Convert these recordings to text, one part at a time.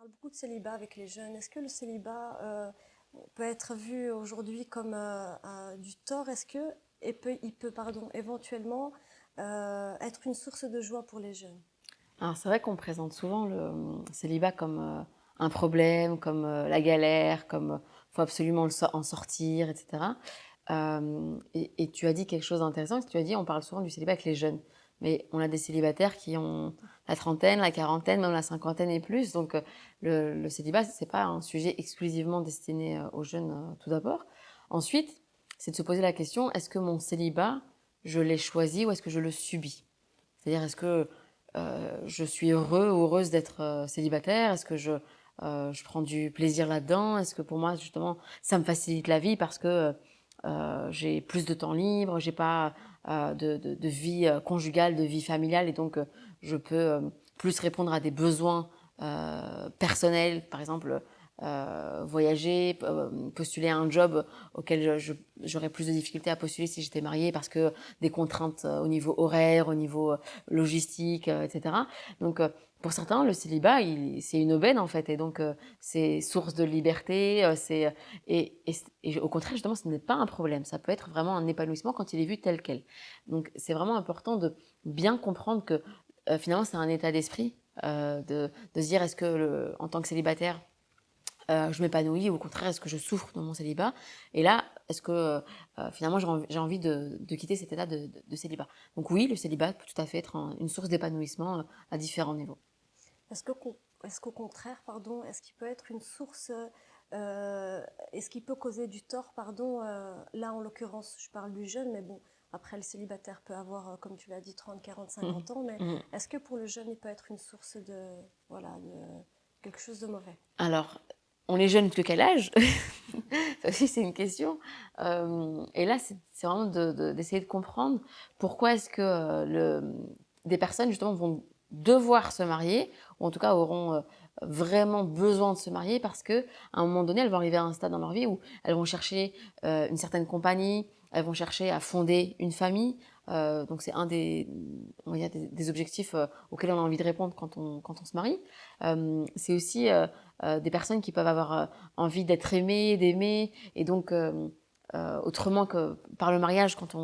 parle beaucoup de célibat avec les jeunes. Est-ce que le célibat peut être vu aujourd'hui comme du tort? Est-ce que pardon, éventuellement être une source de joie pour les jeunes? Alors c'est vrai qu'on présente souvent le célibat comme un problème, comme la galère, comme faut absolument en sortir, etc. Et tu as dit quelque chose d'intéressant, tu as dit on parle souvent du célibat avec les jeunes, mais on a des célibataires qui ont la trentaine, la quarantaine, même la cinquantaine et plus. Donc le célibat, c'est pas un sujet exclusivement destiné aux jeunes tout d'abord. Ensuite, c'est de se poser la question, est-ce que mon célibat, je l'ai choisi ou est-ce que je le subis? C'est-à-dire, est-ce que je suis heureux ou heureuse d'être célibataire? Est-ce que je prends du plaisir là-dedans? Est-ce que pour moi, justement, ça me facilite la vie parce que j'ai plus de temps libre, j'ai pas de vie conjugale, de vie familiale, et donc je peux plus répondre à des besoins personnels, par exemple voyager, postuler à un job auquel j'aurais plus de difficultés à postuler si j'étais mariée parce que des contraintes au niveau horaire, au niveau logistique, etc. Donc pour certains, le célibat, c'est une aubaine en fait, et donc c'est source de liberté, et au contraire justement, ce n'est pas un problème. Ça peut être vraiment un épanouissement quand il est vu tel quel. Donc c'est vraiment important de bien comprendre que finalement c'est un état d'esprit, de se dire est-ce que en tant que célibataire je m'épanouis ou au contraire est-ce que je souffre de mon célibat, et là est-ce que finalement j'ai envie de quitter cet état de célibat. Donc oui, le célibat peut tout à fait être une source d'épanouissement à différents niveaux. Est-ce que, est-ce qu'au contraire, pardon, est-ce qu'il peut être une source, est-ce qu'il peut causer du tort, pardon, là en l'occurrence, je parle du jeune, mais bon, après le célibataire peut avoir, comme tu l'as dit, 30, 40, Mhm. 50 ans, mais Mhm. est-ce que pour le jeune, il peut être une source de, voilà, de quelque chose de mauvais? Alors, on est jeune de quel âge? Ça aussi, c'est une question. Et là, c'est vraiment d'essayer de comprendre pourquoi est-ce que des personnes, justement, vont devoir se marier, ou en tout cas auront vraiment besoin de se marier, parce que à un moment donné, elles vont arriver à un stade dans leur vie où elles vont chercher une certaine compagnie, elles vont chercher à fonder une famille. Donc, c'est un on va dire des objectifs auxquels on a envie de répondre quand on se marie. C'est aussi des personnes qui peuvent avoir envie d'être aimées, d'aimer, et donc autrement que par le mariage, quand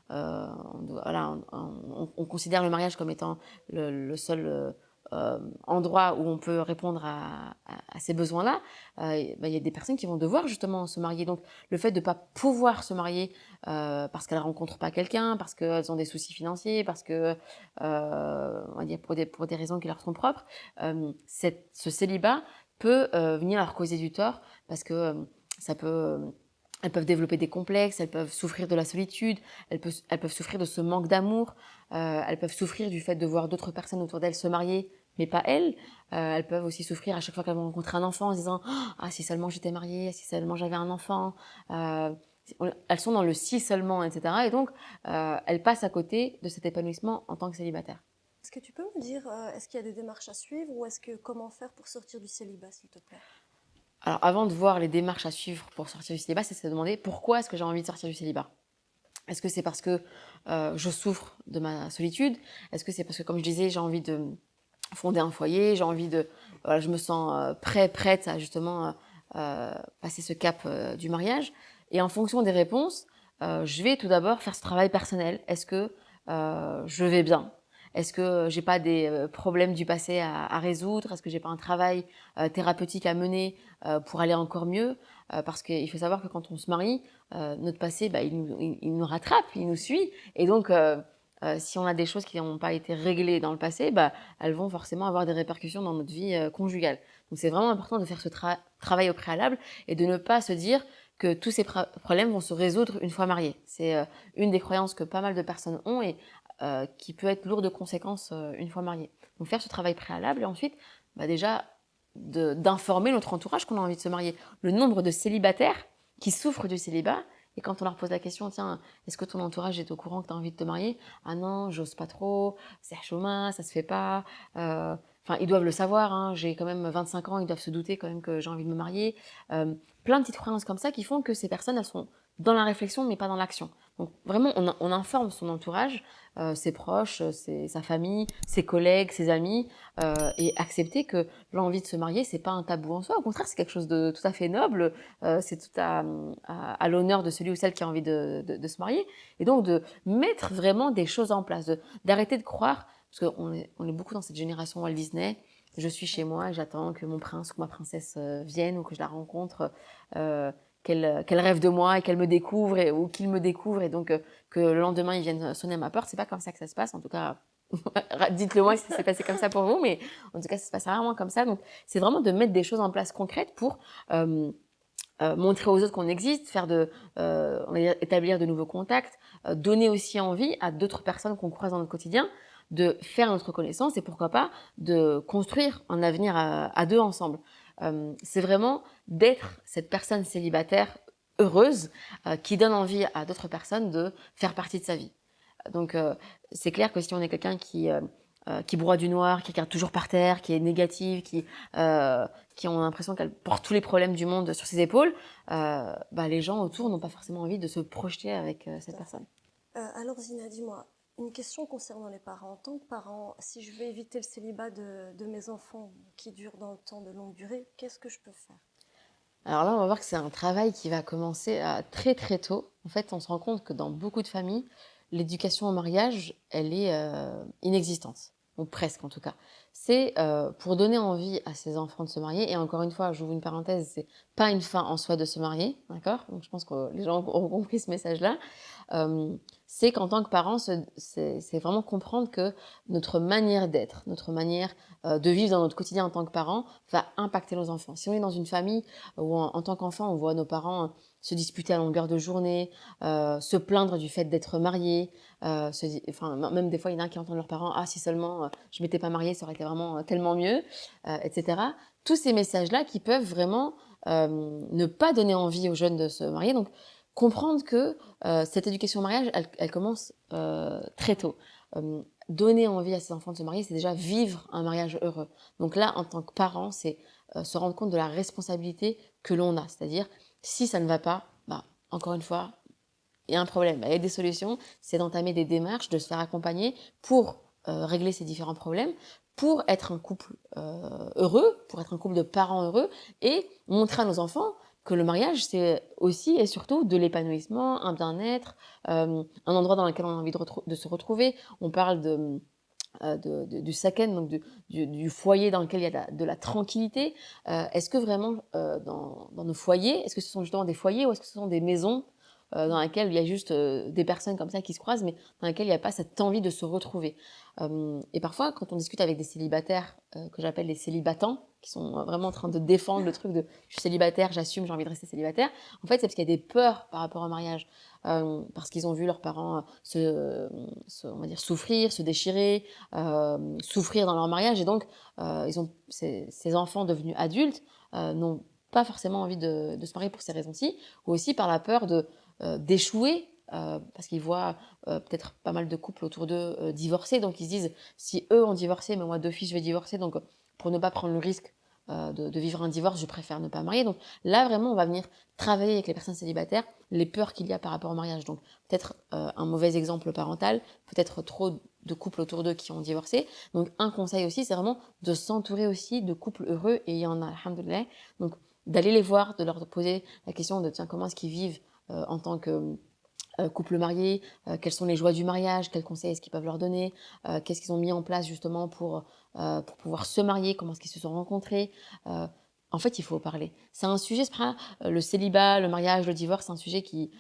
voilà, on considère le mariage comme étant le seul endroit où on peut répondre à ces besoins-là, ben, il y a des personnes qui vont devoir justement se marier. Donc le fait de ne pas pouvoir se marier parce qu'elles ne rencontrent pas quelqu'un, parce qu'elles ont des soucis financiers, parce que on va dire pour des raisons qui leur sont propres, ce célibat peut venir leur causer du tort, parce que ça peut elles peuvent développer des complexes, elles peuvent souffrir de la solitude, elles peuvent souffrir de ce manque d'amour, elles peuvent souffrir du fait de voir d'autres personnes autour d'elles se marier, mais pas elles. Elles peuvent aussi souffrir à chaque fois qu'elles vont rencontrer un enfant en se disant ah, si seulement j'étais mariée, si seulement j'avais un enfant. Elles sont dans le si seulement, etc. Et donc, elles passent à côté de cet épanouissement en tant que célibataire. Est-ce que tu peux me dire, est-ce qu'il y a des démarches à suivre ou est-ce que comment faire pour sortir du célibat, s'il te plaît? Alors, avant de voir les démarches à suivre pour sortir du célibat, c'est se demander pourquoi est-ce que j'ai envie de sortir du célibat. Est-ce que c'est parce que je souffre de ma solitude? Est-ce que c'est parce que, comme je disais, j'ai envie de fonder un foyer, j'ai envie de, voilà, je me sens prête à justement passer ce cap du mariage? Et en fonction des réponses, je vais tout d'abord faire ce travail personnel. Est-ce que je vais bien? Est-ce que j'ai pas des problèmes du passé à résoudre? Est-ce que j'ai pas un travail thérapeutique à mener pour aller encore mieux? Parce qu'il faut savoir que quand on se marie, notre passé, bah, il nous rattrape, il nous suit. Et donc, si on a des choses qui n'ont pas été réglées dans le passé, bah, elles vont forcément avoir des répercussions dans notre vie conjugale. Donc, c'est vraiment important de faire ce travail au préalable et de ne pas se dire que tous ces problèmes vont se résoudre une fois mariés. C'est une des croyances que pas mal de personnes ont, et qui peut être lourde de conséquences une fois mariés. Donc faire ce travail préalable, et ensuite bah déjà d'informer notre entourage qu'on a envie de se marier. Le nombre de célibataires qui souffrent du célibat, et quand on leur pose la question, tiens, est-ce que ton entourage est au courant que tu as envie de te marier? Ah non, j'ose pas trop, c'est chômage, ça se fait pas. Enfin, ils doivent le savoir, hein, j'ai quand même 25 ans, ils doivent se douter quand même que j'ai envie de me marier. Plein de petites croyances comme ça qui font que ces personnes, elles sont dans la réflexion mais pas dans l'action. Donc vraiment, on informe son entourage, ses proches, sa famille, ses collègues, ses amis, et accepter que l'envie de se marier, c'est pas un tabou en soi. Au contraire, c'est quelque chose de tout à fait noble. C'est tout à l'honneur de celui ou celle qui a envie de se marier. Et donc de mettre vraiment des choses en place, d'arrêter de croire, parce on est beaucoup dans cette génération Walt Disney. Je suis chez moi et j'attends que mon prince ou ma princesse vienne ou que je la rencontre, qu'elle rêve de moi et qu'elle me découvre ou qu'il me découvre et donc que le lendemain ils viennent sonner à ma porte. C'est pas comme ça que ça se passe. En tout cas, dites-le moi si ça s'est passé comme ça pour vous, mais en tout cas ça se passe rarement comme ça. Donc c'est vraiment de mettre des choses en place concrètes pour montrer aux autres qu'on existe, on va dire, établir de nouveaux contacts, donner aussi envie à d'autres personnes qu'on croise dans notre quotidien de faire notre connaissance et pourquoi pas de construire un avenir à deux ensemble. C'est vraiment d'être cette personne célibataire heureuse qui donne envie à d'autres personnes de faire partie de sa vie. Donc c'est clair que si on est quelqu'un qui broie du noir, qui regarde toujours par terre, qui est négative, qui ont l'impression qu'elle porte tous les problèmes du monde sur ses épaules, les gens autour n'ont pas forcément envie de se projeter avec cette personne. Alors Zina, dis-moi, une question concernant les parents. En tant que parent, si je veux éviter le célibat de mes enfants qui dure dans le temps de longue durée, qu'est-ce que je peux faire? Alors là, on va voir que c'est un travail qui va commencer très très tôt. En fait, on se rend compte que dans beaucoup de familles, l'éducation au mariage, elle est inexistante, ou presque en tout cas. C'est pour donner envie à ses enfants de se marier. Et encore une fois, j'ouvre une parenthèse, c'est pas une fin en soi de se marier, d'accord? Donc je pense que les gens ont compris ce message-là. C'est qu'en tant que parent, c'est vraiment comprendre que notre manière d'être, notre manière de vivre dans notre quotidien en tant que parent va impacter nos enfants. Si on est dans une famille où en tant qu'enfant, on voit nos parents se disputer à longueur de journée, se plaindre du fait d'être mariés, même des fois, il y en a qui entendent leurs parents « Ah, si seulement je m'étais pas mariée, ça aurait été vraiment tellement mieux etc. » Tous ces messages-là qui peuvent vraiment ne pas donner envie aux jeunes de se marier. Donc, comprendre que cette éducation au mariage, elle commence très tôt. Donner envie à ses enfants de se marier, c'est déjà vivre un mariage heureux. Donc là, en tant que parent, c'est se rendre compte de la responsabilité que l'on a. C'est-à-dire, si ça ne va pas, encore une fois, il y a un problème. Il y a des solutions. C'est d'entamer des démarches, de se faire accompagner pour régler ces différents problèmes, pour être un couple heureux, pour être un couple de parents heureux et montrer à nos enfants que le mariage, c'est aussi et surtout de l'épanouissement, un bien-être, un endroit dans lequel on a envie de se retrouver. On parle du saken, donc du foyer dans lequel il y a de la tranquillité. Est-ce que vraiment, dans nos foyers, est-ce que ce sont justement des foyers ou est-ce que ce sont des maisons dans lesquelles il y a juste des personnes comme ça qui se croisent, mais dans lesquelles il n'y a pas cette envie de se retrouver. Et parfois, quand on discute avec des célibataires, que j'appelle les célibatants, qui sont vraiment en train de défendre le truc de je suis célibataire, j'assume, j'ai envie de rester célibataire, en fait, c'est parce qu'il y a des peurs par rapport au mariage. Parce qu'ils ont vu leurs parents on va dire, souffrir, se déchirer, souffrir dans leur mariage. Et donc, ces enfants devenus adultes n'ont pas forcément envie de se marier pour ces raisons-ci, ou aussi par la peur d'échouer, parce qu'ils voient peut-être pas mal de couples autour d'eux divorcer, donc ils se disent, si eux ont divorcé, mais moi d'office je vais divorcer, donc pour ne pas prendre le risque de vivre un divorce, je préfère ne pas marier. Donc là, vraiment, on va venir travailler avec les personnes célibataires les peurs qu'il y a par rapport au mariage. Donc peut-être un mauvais exemple parental, peut-être trop de couples autour d'eux qui ont divorcé. Donc un conseil aussi, c'est vraiment de s'entourer aussi de couples heureux, et il y en a, alhamdoulilah. Donc d'aller les voir, de leur poser la question de tiens, comment est-ce qu'ils vivent en tant que couple marié, quelles sont les joies du mariage, quels conseils est-ce qu'ils peuvent leur donner, qu'est-ce qu'ils ont mis en place justement pour pouvoir se marier, comment est-ce qu'ils se sont rencontrés. En fait, il faut parler. C'est un sujet, le célibat, le mariage, le divorce, c'est un sujet qui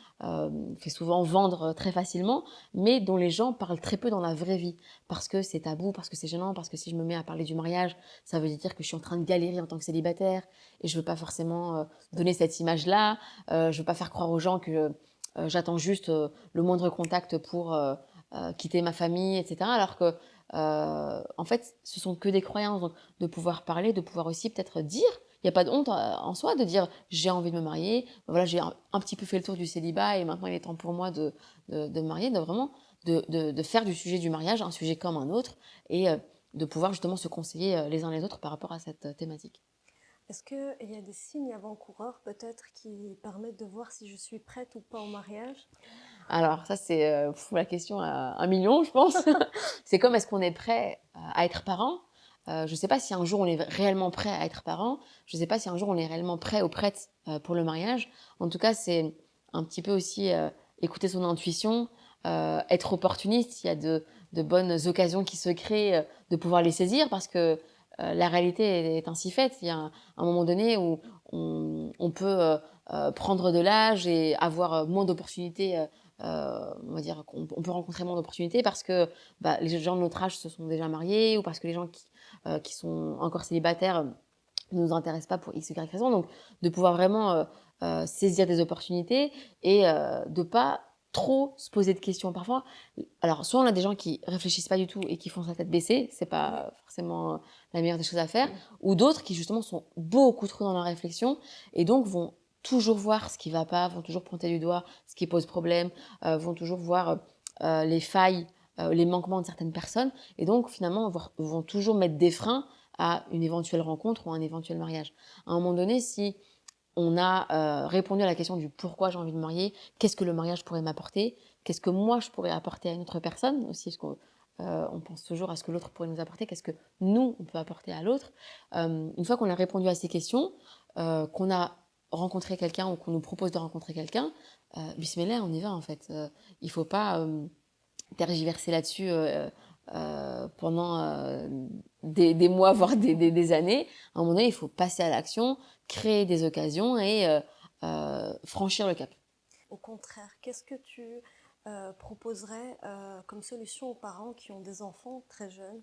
fait souvent vendre très facilement, mais dont les gens parlent très peu dans la vraie vie, parce que c'est tabou, parce que c'est gênant, parce que si je me mets à parler du mariage, ça veut dire que je suis en train de galérer en tant que célibataire, et je veux pas forcément donner cette image-là, je veux pas faire croire aux gens que j'attends juste le moindre contact pour quitter ma famille, etc. Alors que, en fait, ce sont que des croyances. Donc, de pouvoir parler, de pouvoir aussi peut-être dire, il n'y a pas de honte en soi de dire j'ai envie de me marier, voilà, j'ai un petit peu fait le tour du célibat et maintenant il est temps pour moi de me marier, de vraiment de faire du sujet du mariage un sujet comme un autre et de pouvoir justement se conseiller les uns les autres par rapport à cette thématique. Est-ce qu'il y a des signes avant-coureurs peut-être qui permettent de voir si je suis prête ou pas au mariage? Alors ça, c'est la question à 1 million, je pense. C'est comme est-ce qu'on est prêt à être parent? Je ne sais pas si un jour on est réellement prêt à être parent. Je ne sais pas si un jour on est réellement prêt ou prête pour le mariage. En tout cas, c'est un petit peu aussi écouter son intuition, être opportuniste. Il y a de bonnes occasions qui se créent, de pouvoir les saisir parce que la réalité est ainsi faite. Il y a un moment donné où on peut prendre de l'âge et avoir moins d'opportunités. On va dire qu'on peut rencontrer moins d'opportunités parce que les gens de notre âge se sont déjà mariés ou parce que les gens qui sont encore célibataires ne nous intéressent pas pour X ou Y raison. Donc, de pouvoir vraiment saisir des opportunités et de pas trop se poser de questions. Parfois, alors, soit on a des gens qui réfléchissent pas du tout et qui font sa tête baissée, c'est pas forcément la meilleure des choses à faire, ou d'autres qui justement sont beaucoup trop dans leur réflexion et donc vont toujours voir ce qui va pas, vont toujours pointer du doigt ce qui pose problème, vont toujours voir les failles, les manquements de certaines personnes et donc finalement vont toujours mettre des freins à une éventuelle rencontre ou un éventuel mariage. À un moment donné, si on a répondu à la question du pourquoi j'ai envie de me marier, qu'est-ce que le mariage pourrait m'apporter, qu'est-ce que moi je pourrais apporter à une autre personne aussi, parce qu'on on pense toujours à ce que l'autre pourrait nous apporter, qu'est-ce que nous on peut apporter à l'autre. Une fois qu'on a répondu à ces questions, qu'on a rencontré quelqu'un ou qu'on nous propose de rencontrer quelqu'un, bismillah, on y va en fait. Il faut pas tergiverser là-dessus pendant des mois, voire des années. À un moment donné, il faut passer à l'action, créer des occasions et franchir le cap. Au contraire, qu'est-ce que tu proposerais comme solution aux parents qui ont des enfants très jeunes,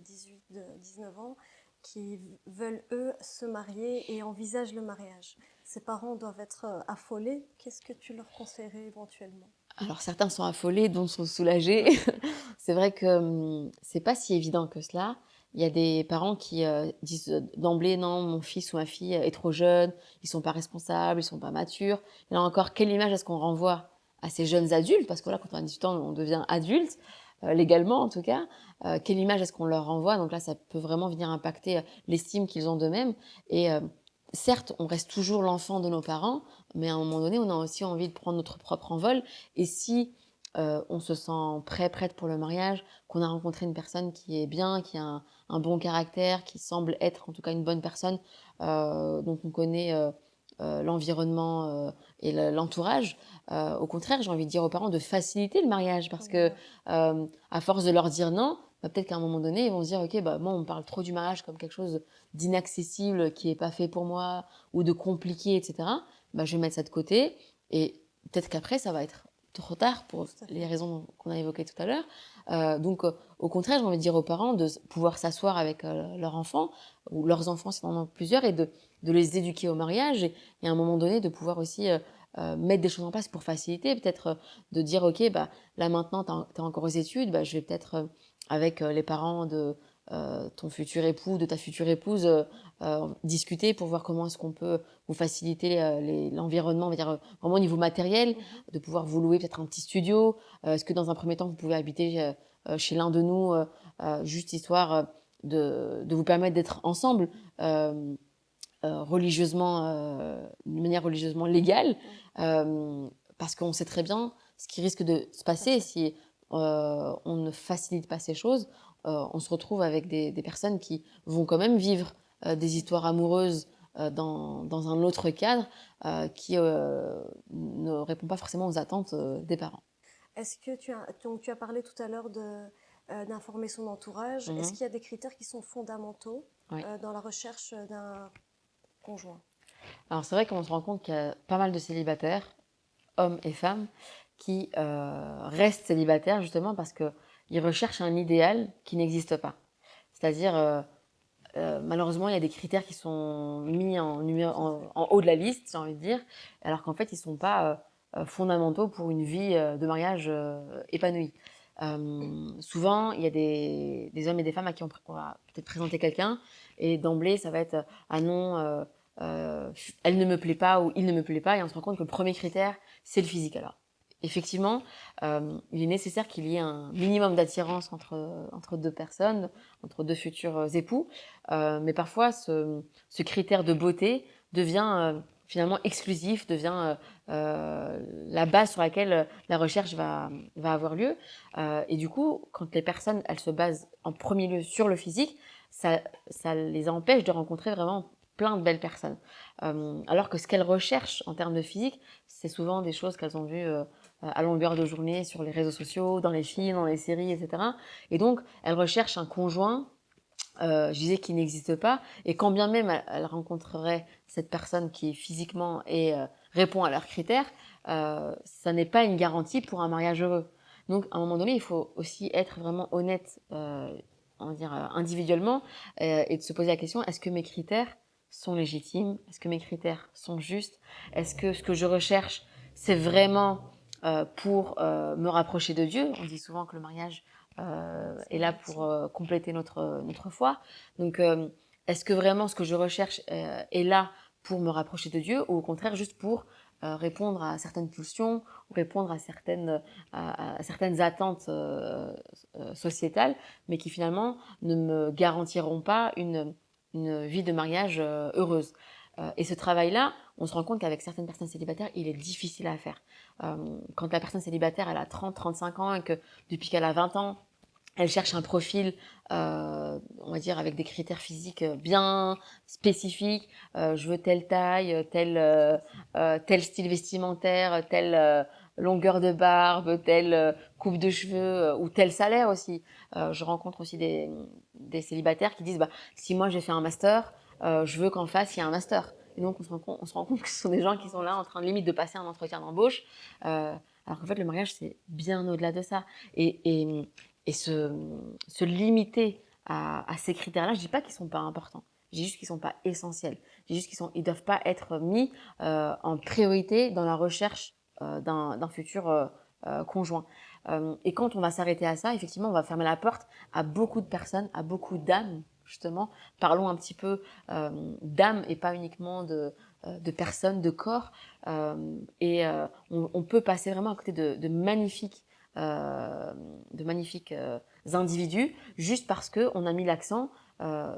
18, 19 ans, qui veulent, eux, se marier et envisagent le mariage? Ces parents doivent être affolés. Qu'est-ce que tu leur conseillerais éventuellement? Alors certains sont affolés, d'autres sont soulagés. C'est vrai que c'est pas si évident que cela. Il y a des parents qui disent d'emblée non, mon fils ou ma fille est trop jeune, ils sont pas responsables, ils sont pas matures. Et là encore, quelle image est-ce qu'on renvoie à ces jeunes adultes? Parce que là, quand on a 18 ans, on devient adulte, légalement en tout cas. Quelle image est-ce qu'on leur renvoie? Donc là, ça peut vraiment venir impacter l'estime qu'ils ont d'eux-mêmes. Et certes, on reste toujours l'enfant de nos parents, mais à un moment donné, on a aussi envie de prendre notre propre envol. Et si on se sent prêt, prête pour le mariage, qu'on a rencontré une personne qui est bien, qui a un bon caractère, qui semble être en tout cas une bonne personne, dont on connaît l'environnement et l'entourage. Au contraire, j'ai envie de dire aux parents de faciliter le mariage parce que à force de leur dire non, peut-être qu'à un moment donné, ils vont se dire ok, moi on me parle trop du mariage comme quelque chose d'inaccessible, qui est pas fait pour moi ou de compliqué, etc. Je vais mettre ça de côté et peut-être qu'après ça va être trop tard pour les raisons qu'on a évoquées tout à l'heure. Donc, au contraire, j'ai envie de dire aux parents de pouvoir s'asseoir avec leur enfant ou leurs enfants s'ils en ont plusieurs et de les éduquer au mariage et à un moment donné de pouvoir aussi mettre des choses en place pour faciliter, peut-être de dire ok, là maintenant t'es encore aux études, je vais peut-être avec les parents de ton futur époux, de ta future épouse, discuter pour voir comment est-ce qu'on peut vous faciliter l'environnement, on va dire vraiment au niveau matériel, de pouvoir vous louer peut-être un petit studio. Est-ce que dans un premier temps, vous pouvez habiter chez l'un de nous, juste histoire de vous permettre d'être ensemble religieusement, de manière religieusement légale, parce qu'on sait très bien ce qui risque de se passer si on ne facilite pas ces choses. On se retrouve avec des personnes qui vont quand même vivre des histoires amoureuses dans un autre cadre qui ne répond pas forcément aux attentes des parents. Est-ce que donc tu as parlé tout à l'heure d'informer son entourage. Est-ce qu'il y a des critères qui sont fondamentaux Oui. Dans la recherche d'un conjoint? Alors c'est vrai qu'on se rend compte qu'il y a pas mal de célibataires, hommes et femmes, qui restent célibataires justement parce qu'ils recherchent un idéal qui n'existe pas. C'est-à-dire, malheureusement, il y a des critères qui sont mis en haut de la liste, j'ai envie de dire, alors qu'en fait, ils ne sont pas fondamentaux pour une vie de mariage épanouie. Souvent, il y a des hommes et des femmes à qui on va peut-être présenter quelqu'un, et d'emblée, ça va être ah non, elle ne me plaît pas ou il ne me plaît pas, et on se rend compte que le premier critère, c'est le physique. Alors, effectivement, il est nécessaire qu'il y ait un minimum d'attirance entre deux personnes, entre deux futurs époux, mais parfois ce critère de beauté devient finalement exclusif, devient la base sur laquelle la recherche va avoir lieu. Et du coup, quand les personnes, elles se basent en premier lieu sur le physique, ça les empêche de rencontrer vraiment plein de belles personnes. Alors que ce qu'elles recherchent en termes de physique, c'est souvent des choses qu'elles ont vues à longueur de journée sur les réseaux sociaux, dans les films, dans les séries, etc. Et donc, elles recherchent un conjoint, je disais qu'il n'existe pas, et quand bien même elles rencontreraient cette personne qui physiquement répond à leurs critères, ça n'est pas une garantie pour un mariage heureux. Donc, à un moment donné, il faut aussi être vraiment honnête, on va dire individuellement, et de se poser la question, est-ce que mes critères sont légitimes? Est-ce que mes critères sont justes? Est-ce que ce que je recherche, c'est vraiment pour me rapprocher de Dieu? On dit souvent que le mariage est là pour compléter notre foi. Donc, est-ce que vraiment ce que je recherche est là pour me rapprocher de Dieu, ou au contraire juste pour répondre à certaines pulsions, ou répondre à certaines attentes sociétales, mais qui finalement ne me garantiront pas une vie de mariage heureuse. Et ce travail-là, on se rend compte qu'avec certaines personnes célibataires, il est difficile à faire. Quand la personne célibataire, elle a 30, 35 ans, et que depuis qu'elle a 20 ans, elle cherche un profil, on va dire, avec des critères physiques bien spécifiques. Je veux telle taille, tel style vestimentaire, telle longueur de barbe, telle coupe de cheveux ou tel salaire aussi. Je rencontre aussi des célibataires qui disent, bah, si moi j'ai fait un master, je veux qu'en face il y ait un master. Et donc on se rend compte que ce sont des gens qui sont là en train de limite de passer un entretien d'embauche, alors qu'en fait le mariage c'est bien au-delà de ça. Et se limiter à ces critères-là, je dis pas qu'ils sont pas importants. Je dis juste qu'ils sont pas essentiels. Je dis juste ils doivent pas être mis en priorité dans la recherche d'un futur conjoint. Et quand on va s'arrêter à ça, effectivement, on va fermer la porte à beaucoup de personnes, à beaucoup d'âmes, justement. Parlons un petit peu d'âmes et pas uniquement de personnes, de corps. On peut passer vraiment à côté de euh, magnifiques individus, juste parce qu'on a mis l'accent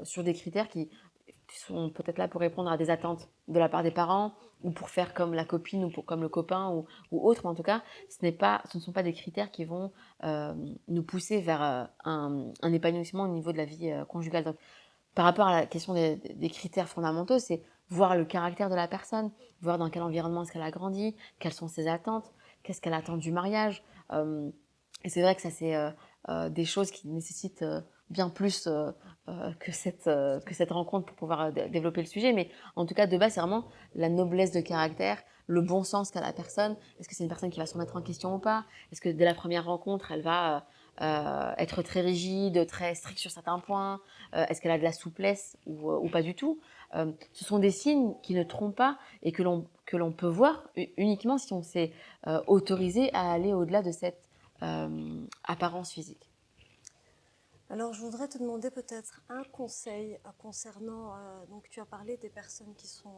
sur des critères qui sont peut-être là pour répondre à des attentes de la part des parents, ou pour faire comme la copine ou comme le copain, ou autre. Mais en tout cas, ce ne sont pas des critères qui vont nous pousser vers un épanouissement au niveau de la vie conjugale. Donc, par rapport à la question des critères fondamentaux, c'est voir le caractère de la personne, voir dans quel environnement est-ce qu'elle a grandi, quelles sont ses attentes, qu'est-ce qu'elle attend du mariage. Euh, et c'est vrai que ça, c'est des choses qui nécessitent bien plus que cette rencontre pour pouvoir développer le sujet. Mais en tout cas, de base, c'est vraiment la noblesse de caractère, le bon sens qu'a la personne. Est-ce que c'est une personne qui va se remettre en question ou pas? Est-ce que dès la première rencontre, elle va être très rigide, très stricte sur certains points? Est-ce qu'elle a de la souplesse ou pas du tout? Ce sont des signes qui ne trompent pas et que l'on peut voir uniquement si on s'est autorisé à aller au-delà de cette apparence physique. Alors, je voudrais te demander peut-être un conseil concernant. Donc, tu as parlé des personnes qui sont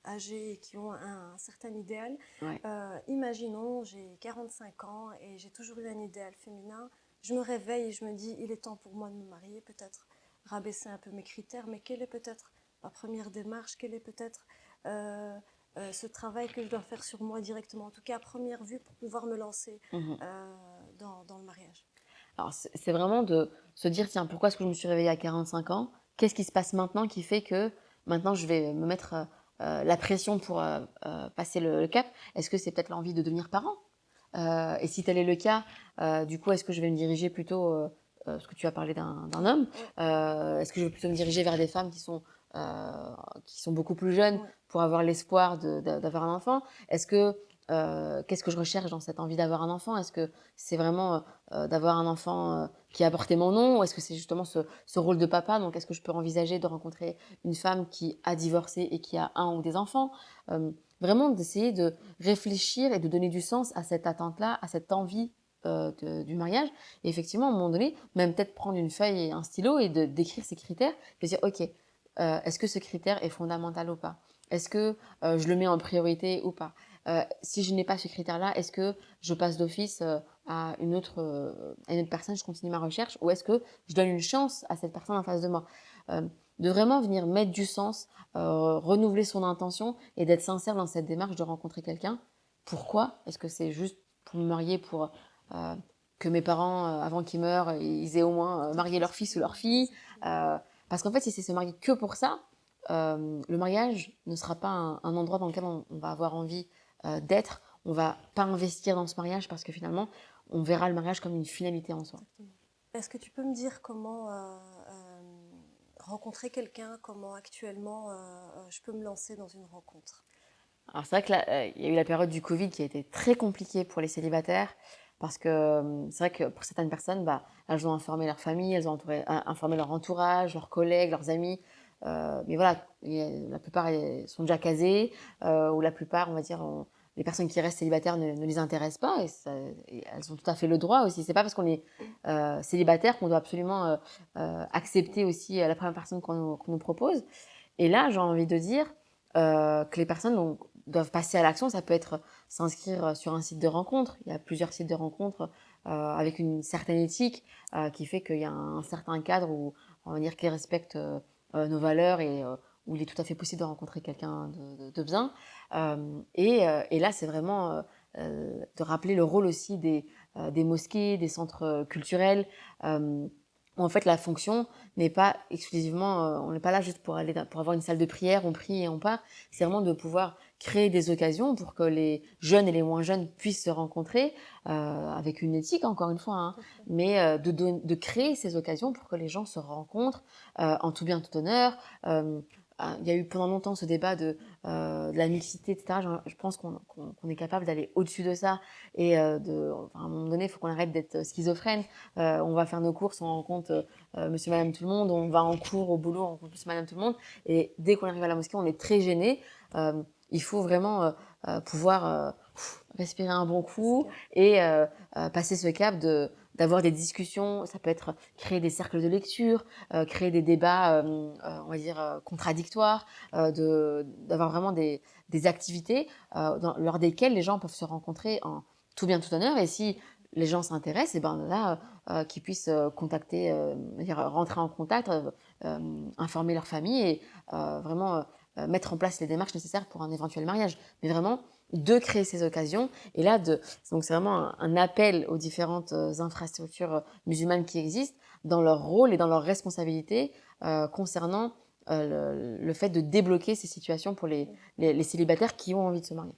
âgées et qui ont un certain idéal. Ouais. Imaginons, j'ai 45 ans et j'ai toujours eu un idéal féminin. Je me réveille et je me dis, il est temps pour moi de me marier, peut-être rabaisser un peu mes critères, mais quelle est peut-être ma première démarche? Quel est peut-être ce travail que je dois faire sur moi directement, en tout cas à première vue, pour pouvoir me lancer Mhm. dans le mariage? Alors, c'est vraiment de se dire, tiens, pourquoi est-ce que je me suis réveillée à 45 ans? Qu'est-ce qui se passe maintenant qui fait que maintenant je vais me mettre la pression pour passer le cap? Est-ce que c'est peut-être l'envie de devenir parent? Et si tel est le cas, du coup, est-ce que je vais me diriger plutôt, parce que tu as parlé d'un homme, Ouais, est-ce que je vais plutôt me diriger vers des femmes qui sont beaucoup plus jeunes ouais. pour avoir l'espoir d'avoir un enfant? Est-ce que qu'est-ce que je recherche dans cette envie d'avoir un enfant? Est-ce que c'est vraiment d'avoir un enfant qui a porté mon nom, ou est-ce que c'est justement ce rôle de papa? Donc, est-ce que je peux envisager de rencontrer une femme qui a divorcé et qui a un ou des enfants? Vraiment d'essayer de réfléchir et de donner du sens à cette attente-là, à cette envie du mariage. Et effectivement, à un moment donné, même peut-être prendre une feuille et un stylo et d'écrire ces critères, de dire, OK, est-ce que ce critère est fondamental ou pas? Est-ce que je le mets en priorité ou pas? Si je n'ai pas ce critère-là, est-ce que je passe d'office à une autre personne, je continue ma recherche, ou est-ce que je donne une chance à cette personne en face de moi? de vraiment venir mettre du sens, renouveler son intention et d'être sincère dans cette démarche de rencontrer quelqu'un. Pourquoi? Est-ce que c'est juste pour me marier pour que mes parents, avant qu'ils meurent, ils aient au moins marié leur fils ou leur fille? Parce qu'en fait, si c'est se marier que pour ça, le mariage ne sera pas un endroit dans lequel on va avoir envie d'être. On va pas investir dans ce mariage parce que finalement, on verra le mariage comme une finalité en soi. Exactement. Est-ce que tu peux me dire comment rencontrer quelqu'un, comment actuellement je peux me lancer dans une rencontre? Alors c'est vrai que là, il y a eu la période du Covid qui a été très compliquée pour les célibataires parce que c'est vrai que pour certaines personnes, bah, elles ont informé leur famille, elles ont informé leur entourage, leurs collègues, leurs amis. Mais voilà, la plupart sont déjà casés ou la plupart, on va dire, les personnes qui restent célibataires ne les intéressent pas et elles ont tout à fait le droit aussi. C'est pas parce qu'on est célibataire qu'on doit absolument accepter aussi la première personne qu'on nous propose. Et là, j'ai envie de dire que les personnes doivent passer à l'action. Ça peut être s'inscrire sur un site de rencontre. Il y a plusieurs sites de rencontre avec une certaine éthique qui fait qu'il y a un certain cadre où on va dire qu'ils respectent nos valeurs et où il est tout à fait possible de rencontrer quelqu'un de bien. Et là, c'est vraiment de rappeler le rôle aussi des mosquées, des centres culturels. Où en fait, la fonction n'est pas exclusivement, on n'est pas là juste pour aller pour avoir une salle de prière, on prie et on part. C'est vraiment de pouvoir créer des occasions pour que les jeunes et les moins jeunes puissent se rencontrer avec une éthique, encore une fois, hein, mais de créer ces occasions pour que les gens se rencontrent en tout bien, tout honneur. Il y a eu pendant longtemps ce débat de la mixité, etc. Je pense qu'on est capable d'aller au-dessus de ça et enfin, à un moment donné, il faut qu'on arrête d'être schizophrène. On va faire nos courses, on rencontre monsieur, madame, tout le monde, on va en cours, au boulot, on rencontre monsieur, madame, tout le monde. Et dès qu'on arrive à la mosquée, on est très gêné. Il faut vraiment pouvoir respirer un bon coup et passer ce cap d'avoir des discussions. Ça peut être créer des cercles de lecture, créer des débats, on va dire, contradictoires, d'avoir vraiment des activités lors desquelles les gens peuvent se rencontrer en tout bien, tout honneur. Et si les gens s'intéressent, et ben là, qu'ils puissent contacter, dire, rentrer en contact, informer leur famille et vraiment mettre en place les démarches nécessaires pour un éventuel mariage. Mais vraiment, de créer ces occasions. Et là, donc c'est vraiment un appel aux différentes infrastructures musulmanes qui existent dans leur rôle et dans leurs responsabilités concernant le fait de débloquer ces situations pour les célibataires qui ont envie de se marier.